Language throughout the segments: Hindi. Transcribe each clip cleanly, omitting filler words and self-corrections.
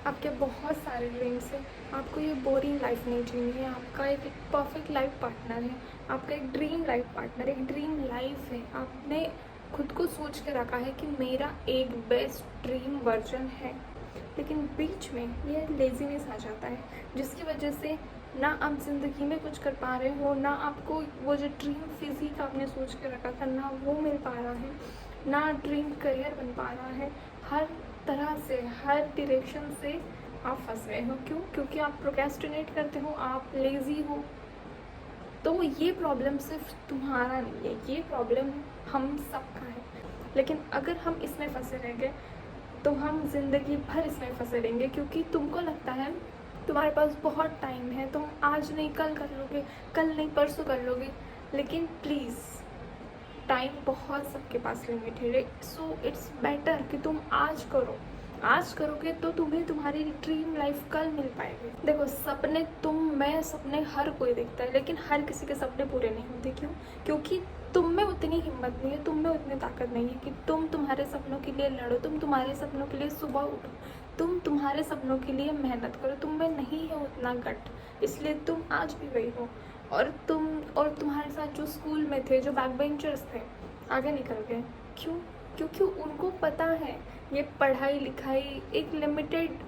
आपके बहुत सारे ड्रीम्स हैं। आपको ये बोरिंग लाइफ नहीं जीनी है। आपका एक परफेक्ट लाइफ पार्टनर है। आपका एक ड्रीम लाइफ पार्टनर, एक ड्रीम लाइफ है। आपने खुद को सोच के रखा है कि मेरा एक बेस्ट ड्रीम वर्जन है, लेकिन बीच में ये लेजीनेस आ जाता है, जिसकी वजह से ना आप ज़िंदगी में कुछ कर पा रहे हो, ना आपको वो जो ड्रीम फिजिक आपने सोच के रखा था ना वो मिल पा रहा है, ना ड्रीम करियर बन पा रहा है। हर तरह से, हर डायरेक्शन से आप फंस गए हो। क्यों? क्योंकि आप प्रोक्रेस्टिनेट करते हो, आप लेज़ी हो। तो ये प्रॉब्लम सिर्फ तुम्हारा नहीं है, ये प्रॉब्लम हम सबका है। लेकिन अगर हम इसमें फंसे रह गए तो हम ज़िंदगी भर इसमें फंसे रहेंगे, क्योंकि तुमको लगता है तुम्हारे पास बहुत टाइम है, तुम आज नहीं कल कर लोगे, कल नहीं परसों कर लोगे। लेकिन प्लीज़, टाइम बहुत सबके पास लिमिटेड है। सो इट्स बेटर कि तुम आज करो। आज करोगे तो तुम्हें तुम्हारी ड्रीम लाइफ कल मिल पाएगी। देखो, सपने मैं सपने हर कोई देखता है, लेकिन हर किसी के सपने पूरे नहीं होते। क्यों? क्योंकि तुम में उतनी हिम्मत नहीं है, तुम में उतनी ताकत नहीं है कि तुम तुम्हारे सपनों के लिए लड़ो, तुम तुम्हारे सपनों के लिए सुबह उठो, तुम तुम्हारे सपनों के लिए मेहनत करो। तुम में नहीं है उतना गट, इसलिए तुम आज भी वही हो। और तुम्हारे साथ जो स्कूल में थे, जो बैक बेंचर्स थे, आगे निकल गए। क्यों? क्योंकि उनको पता है ये पढ़ाई लिखाई एक लिमिटेड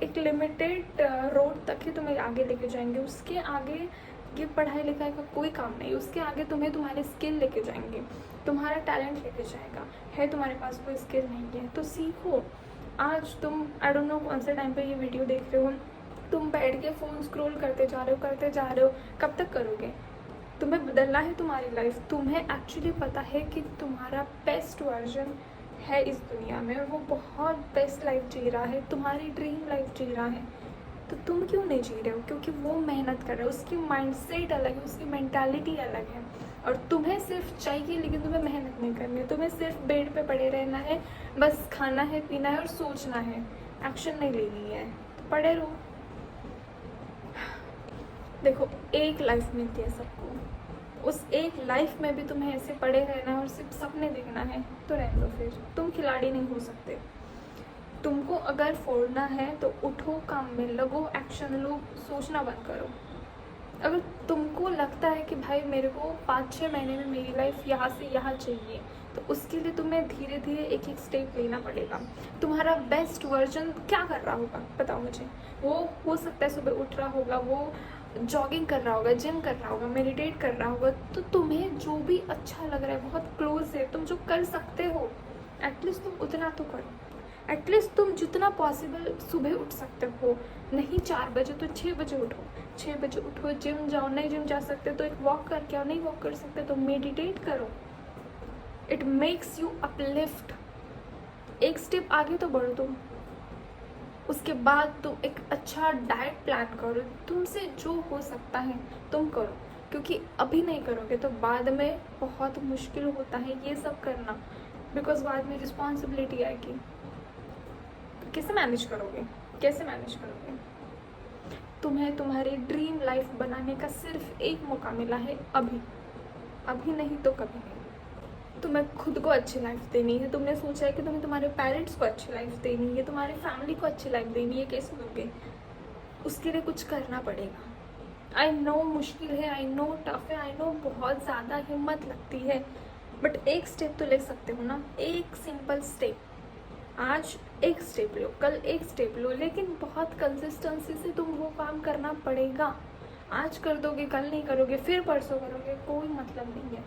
एक लिमिटेड रोड तक ही तुम्हें आगे लेके जाएंगे। उसके आगे ये पढ़ाई लिखाई का कोई काम नहीं। उसके आगे तुम्हें तुम्हारे स्किल लेके जाएंगे, तुम्हारा टैलेंट लेके जाएगा। है तुम्हारे पास कोई स्किल नहीं है तो सीखो। आज तुम आई डोंट नो कौन से टाइम पे ये वीडियो देख रहे हो, तुम बैठ के फ़ोन स्क्रॉल करते जा रहे हो। कब तक करोगे? तुम्हें बदलना है तुम्हारी लाइफ। तुम्हें एक्चुअली पता है कि तुम्हारा बेस्ट वर्जन है इस दुनिया में, और वो बहुत बेस्ट लाइफ जी रहा है, तुम्हारी ड्रीम लाइफ जी रहा है। तो तुम क्यों नहीं जी रहे हो? क्योंकि वो मेहनत कर रहा है, उसकी माइंडसेट अलग है, उसकी मेंटालिटी अलग है। और तुम्हें सिर्फ चाहिए, लेकिन तुम्हें मेहनत नहीं करनी है। तुम्हें सिर्फ बेड पे पड़े रहना है, बस खाना है, पीना है और सोचना है, एक्शन नहीं लेनी है। तो पड़े रहो। देखो, एक लाइफ मिलती है सबको, उस एक लाइफ में भी तुम्हें ऐसे पड़े रहना है और सिर्फ सपने देखना है तो रहने दो। फिर तुम खिलाड़ी नहीं हो सकते। तुमको अगर फोड़ना है तो उठो, काम में लगो, एक्शन लो, सोचना बंद करो। अगर तुमको लगता है कि भाई मेरे को 5-6 महीने में मेरी लाइफ यहाँ से यहाँ चाहिए, तो उसके लिए तुम्हें धीरे धीरे एक एक स्टेप लेना पड़ेगा। तुम्हारा बेस्ट वर्जन क्या कर रहा होगा बताओ मुझे। वो हो सकता है सुबह उठ रहा होगा, वो जॉगिंग कर रहा होगा, जिम कर रहा होगा, मेडिटेट कर रहा होगा। तो तुम्हें जो भी अच्छा लग रहा है, बहुत क्लोज है, तुम जो कर सकते हो एटलीस्ट तुम उतना तो करो। एटलीस्ट तुम जितना पॉसिबल सुबह उठ सकते हो, नहीं 4 बजे तो 6 बजे उठो। 6 बजे उठो, जिम जाओ, नहीं जिम जा सकते तो एक वॉक करके आओ, नहीं वॉक कर सकते तो मेडिटेट करो। It makes you uplift. एक स्टेप आगे तो बढ़ो तुम। उसके बाद तुम एक अच्छा डाइट प्लान करो। तुमसे जो हो सकता है तुम करो, क्योंकि अभी नहीं करोगे तो बाद में बहुत मुश्किल होता है ये सब करना, बिकॉज बाद में रिस्पॉन्सिबिलिटी आएगी। कैसे मैनेज करोगे? कैसे मैनेज करोगे? तुम्हें तुम्हारी ड्रीम लाइफ बनाने का सिर्फ एक मौका मिला है, अभी। अभी नहीं तो कभी नहीं। तुम्हें खुद को अच्छी लाइफ देनी है। तुमने सोचा है कि तुम्हें तुम्हारे पेरेंट्स को अच्छी लाइफ देनी है, तुम्हारी फैमिली को अच्छी लाइफ देनी है। कैसे दोगे? उसके लिए कुछ करना पड़ेगा। आई नो मुश्किल है, आई नो टफ है, आई नो बहुत ज़्यादा हिम्मत लगती है, बट एक स्टेप तो ले सकते हो ना। एक सिंपल स्टेप। आज एक स्टेप लो, कल एक स्टेप लो, लेकिन बहुत कंसिस्टेंसी से तुम वो काम करना पड़ेगा। आज कर दोगे, कल नहीं करोगे, फिर परसों करोगे, कोई मतलब नहीं है।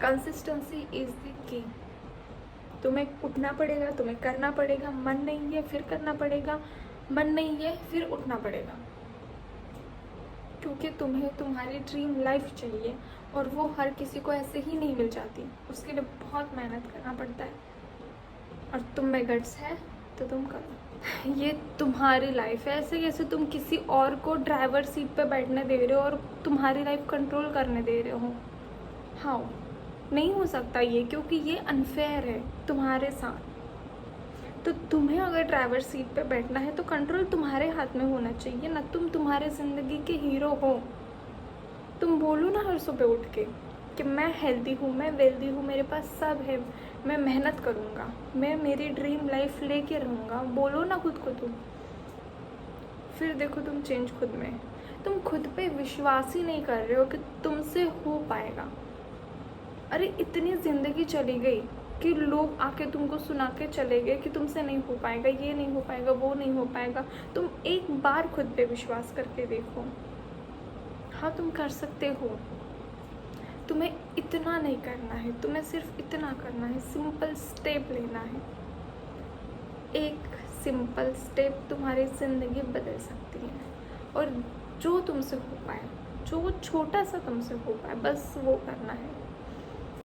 Consistency is the key. तुम्हें उठना पड़ेगा, तुम्हें करना पड़ेगा। मन नहीं है फिर करना पड़ेगा, मन नहीं है फिर उठना पड़ेगा, क्योंकि तुम्हें तुम्हारी ड्रीम लाइफ चाहिए, और वो हर किसी को ऐसे ही नहीं मिल जाती। उसके लिए बहुत मेहनत करना पड़ता है, और तुम में गट्स है तो तुम करो। ये तुम्हारी लाइफ है। ऐसे कैसे तुम किसी और को ड्राइवर सीट पे बैठने दे रहे हो और तुम्हारी लाइफ कंट्रोल करने दे रहे हो? हाँ, नहीं हो सकता ये, क्योंकि ये अनफेयर है तुम्हारे साथ। तो तुम्हें अगर ड्राइवर सीट पे बैठना है तो कंट्रोल तुम्हारे हाथ में होना चाहिए ना। तुम तुम्हारे ज़िंदगी के हीरो हो। तुम बोलो ना हर सुबह उठ के कि मैं हेल्दी हूँ, मैं वेल्दी हूँ, मेरे पास सब है, मैं मेहनत करूँगा, मैं मेरी ड्रीम लाइफ लेके रहूँगा। बोलो ना खुद को तुम। फिर देखो तुम चेंज खुद में है। तुम खुद पे विश्वास ही नहीं कर रहे हो कि तुमसे हो पाएगा। अरे इतनी ज़िंदगी चली गई कि लोग आके तुमको सुना के चले गए कि तुमसे नहीं हो पाएगा, ये नहीं हो पाएगा, वो नहीं हो पाएगा। तुम एक बार खुद पे विश्वास करके देखो। हाँ, तुम कर सकते हो। तुम्हें इतना नहीं करना है, तुम्हें सिर्फ इतना करना है, सिंपल स्टेप लेना है। एक सिंपल स्टेप तुम्हारी ज़िंदगी बदल सकती है। और जो तुमसे हो पाए, जो छोटा सा तुमसे हो पाए, बस वो करना है।